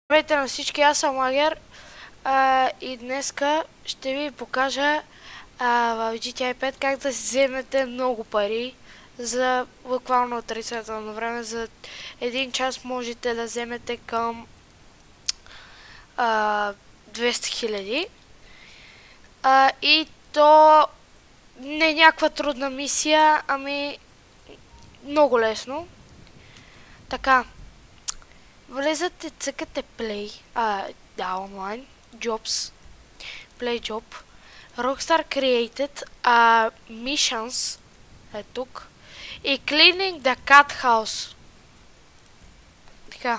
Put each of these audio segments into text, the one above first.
Здравейте на всички, аз съм Лагер и днеска ще ви покажа в GTA 5 как да си вземете много пари за буквално отрицателно време. За 1 час можете да вземете към 200 000 и то не е някаква трудна мисия, ами много лесно. Така. Влезате, цъкате Play, онлайн, Jobs, Play Job, Rockstar Created, Missions, е тук, и Cleaning the Cat House. Така.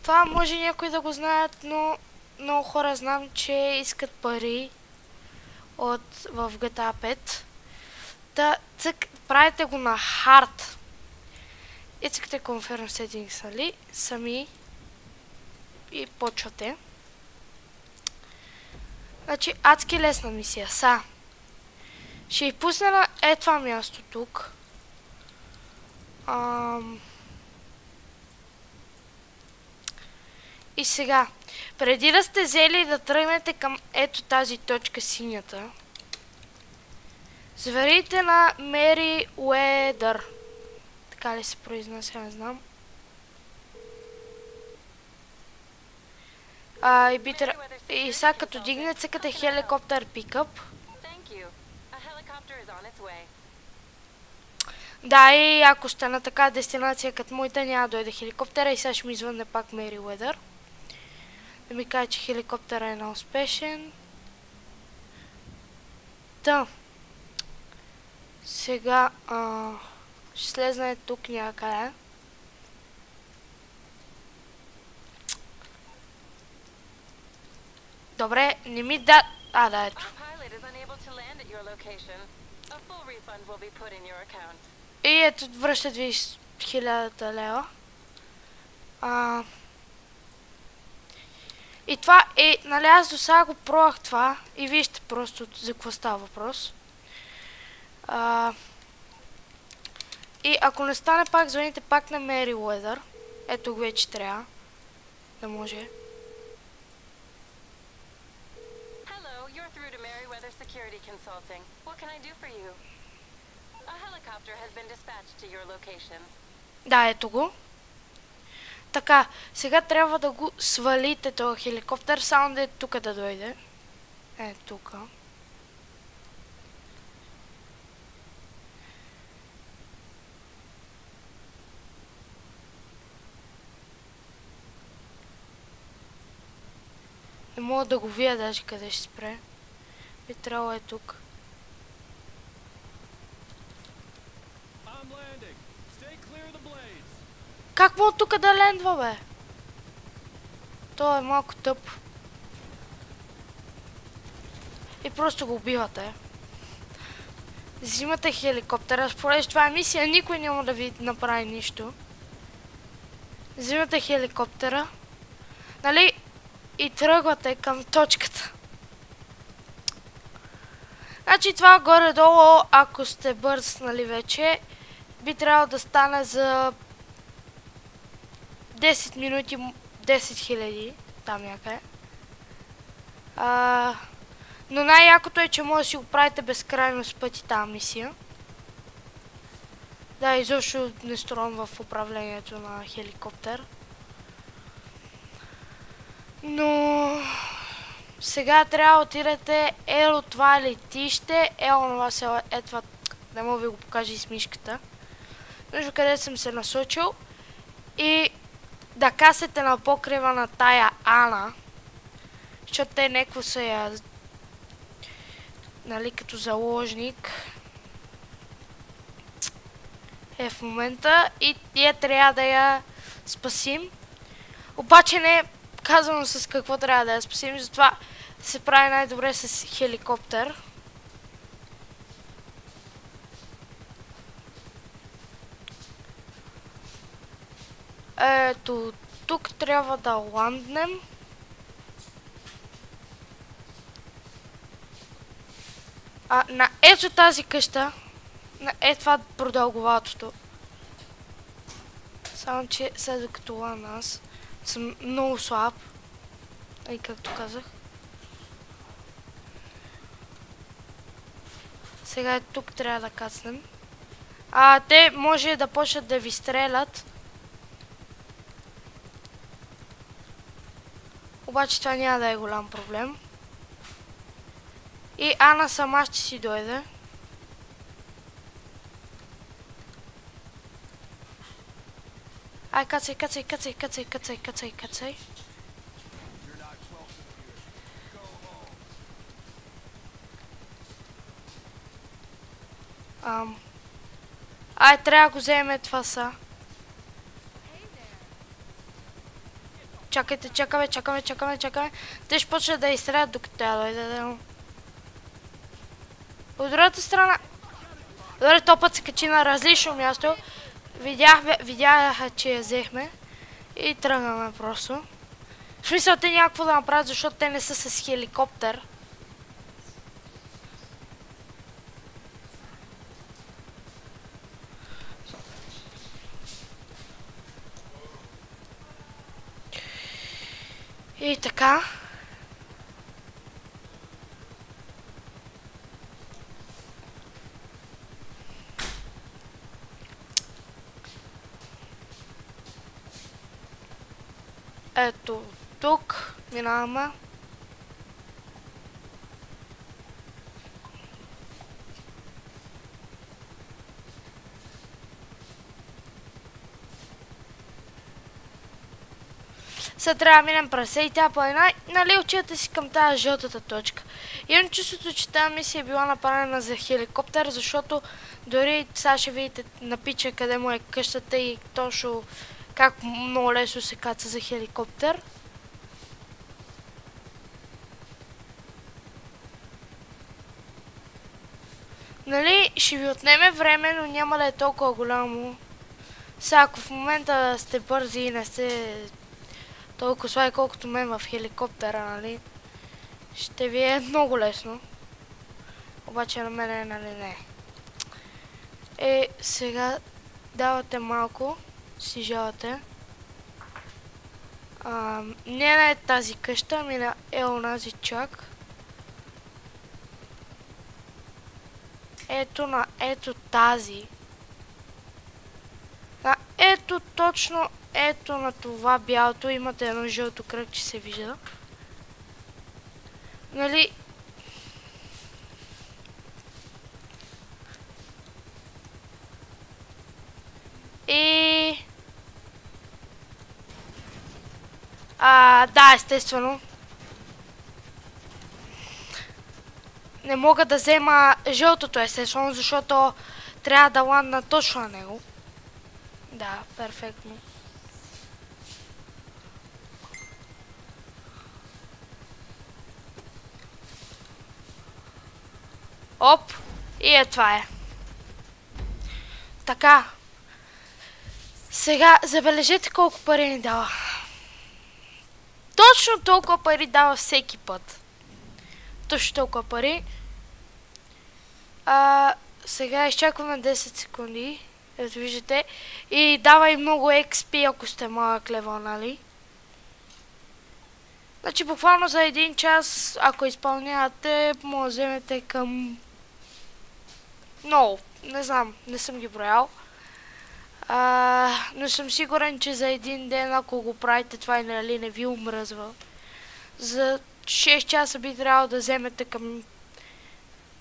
Това може някои да го знаят, но много хора знам, че искат пари в GTA 5. Правите го на Hard. Искате Confirm Settings, нали? Сами и почвате. Значи, адски лесна мисия. Ще ви пусна на това място тук. И сега, преди да сте взели да тръгнете към ето тази точка синята, заверите на Merryweather. Така ли се произнася, не знам. И сега като дигне, цъкате хеликоптер пикъп. Да, и ако сте на така дестинация като моята, няма да дойде хеликоптера и сега ще ми извънне пак Merryweather. Да ми каже, че хеликоптера е неуспешен. Сега ще слезна тук някъде. Добре, не ми да... да, ето. И ето, връщат ви 1000 лева. И това е, нали, аз до сега го пробвах това и вижте просто за какво става въпрос. И ако не стане пак, звъните пак на Merryweather. Ето го вече трябва да може. Да, ето го. Така, сега трябва да го свалите този хеликоптер, само да е тук да дойде. Тук. Не мога да го видя даже къде ще спре. Би трябвало е тук. Как мога тук да лендва, бе? Той е малко тъп. И просто го убивате. Взимате хеликоптера. Според това е мисия, никой няма да ви направи нищо. Взимате хеликоптера. Нали? И тръгвате към точката. Значи това горе-долу, ако сте бърз, нали вече, би трябвало да стане за 10 минути 10 000, там някъде. Но най-якото е, че може да си го правите безкрайно с пъти тази мисия. Да, изобщо не струвам в управлението на хеликоптер. Но сега трябва да отидете от това летище, онова село, това, не мога ви го покажа и с мишката. Между къде съм се насочил и да касете на покрива на тая Ана, защото те некво са я, нали, като заложник е в момента и ние трябва да я спасим. Обаче не казвам с какво трябва да я спасим, затова се прави най-добре с хеликоптер. Ето, тук трябва да ланднем. На ето тази къща, на това продълговатото. Само че след докато аз съм много слаб. И както казах. Сега тук трябва да кацнем. Те може да почнат да ви стрелят. Обаче това няма да е голям проблем. И Ана сама ще си дойде. Ай, кацай. Ай, трябва да го вземе това са. Чакайте, чакаме. Те ще почнат да изстрелят докато тя дойде. От другата страна. Добре, този път се качи на различно място. Видяха, че я взехме. И тръгваме просто. В смисъл, те някакво да направят, защото те не са с хеликоптер. И така. Ето тук минаваме. Сега трябва да минем през и тя планина, нали отивате си към тази жълтата точка. Имам чувството, че тази мисия е била направена за хеликоптер, защото дори сега ще видите на пича къде му е къщата и точно как много лесно се каца за хеликоптер. Нали, ще ви отнеме време, но няма да е толкова голямо. Сега, ако в момента сте бързи и не сте толкова слаби, колкото мен в хеликоптера, нали, ще ви е много лесно. Обаче на мене, нали, не. Сега давате малко, си жалате. Не на тази къща, ами на онази чак. Ето тази. Ето точно, ето на това бялото имате едно жълто кръг, че се вижда. Нали? И... да, естествено. Не мога да взема жълтото, естествено, защото трябва да ландна точно на него. Да, перфектно. Оп! И това е. Така. Сега забележете колко пари ни дава. Точно толкова пари дава всеки път. Точно толкова пари. Сега изчакваме 10 секунди. Ето виждате. И дава и много XP, ако сте малък левел, нали? Значи буквално за един час, ако изпълнявате, може да вземете към... много. Не знам, не съм ги броял. Но съм сигурен, че за един ден, ако го правите това и нали не ви умръзва, за 6 часа би трябвало да вземете към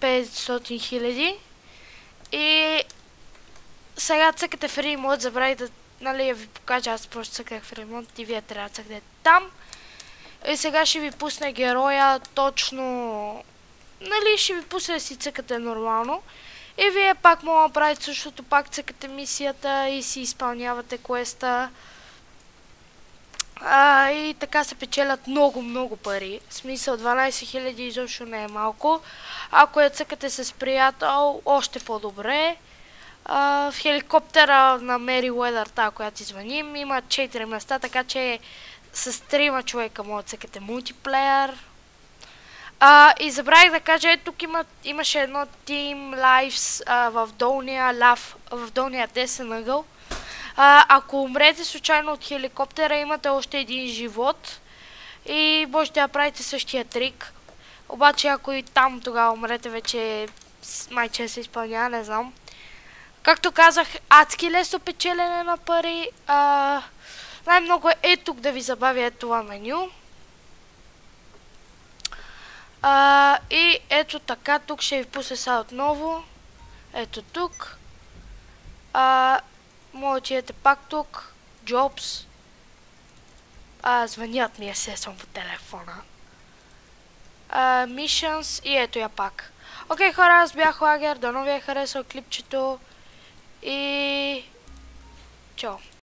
500 000. И сега цъкате в ремонт, забравих да, нали, ви покажа, аз просто цъках в ремонт и вие трябва да цъкнете там. И сега ще ви пусне героя точно, нали, ще ви пусне да си цъкате нормално. И вие пак мога да правите същото, пак цъкате мисията и си изпълнявате квеста. И така се печелят много пари. В смисъл 12 000 изобщо не е малко. Ако я цъкате с приятел, още по-добре. В хеликоптера на Мери Уедър, тази, която извъним, има 4 места, така че с 3 човека може да цъкате мултиплеер. И забравих да кажа, тук имаше едно Team Lives в долния десен ъгъл. Ако умрете случайно от хеликоптера, имате още един живот и можете да правите същия трик. Обаче ако и там тогава умрете, вече майче се изпълнява, не знам. Както казах, адски лесно печелене на пари. Най-много е тук да ви забавя това меню. И ето така, тук ще ви пусне сега отново. Ето тук. Може да идете пак тук. Jobs. Звънят ми, естествено, по телефона. Missions и ето я пак. Окей, хора, аз бях Лагер. Дано ви е харесал клипчето. И... чао.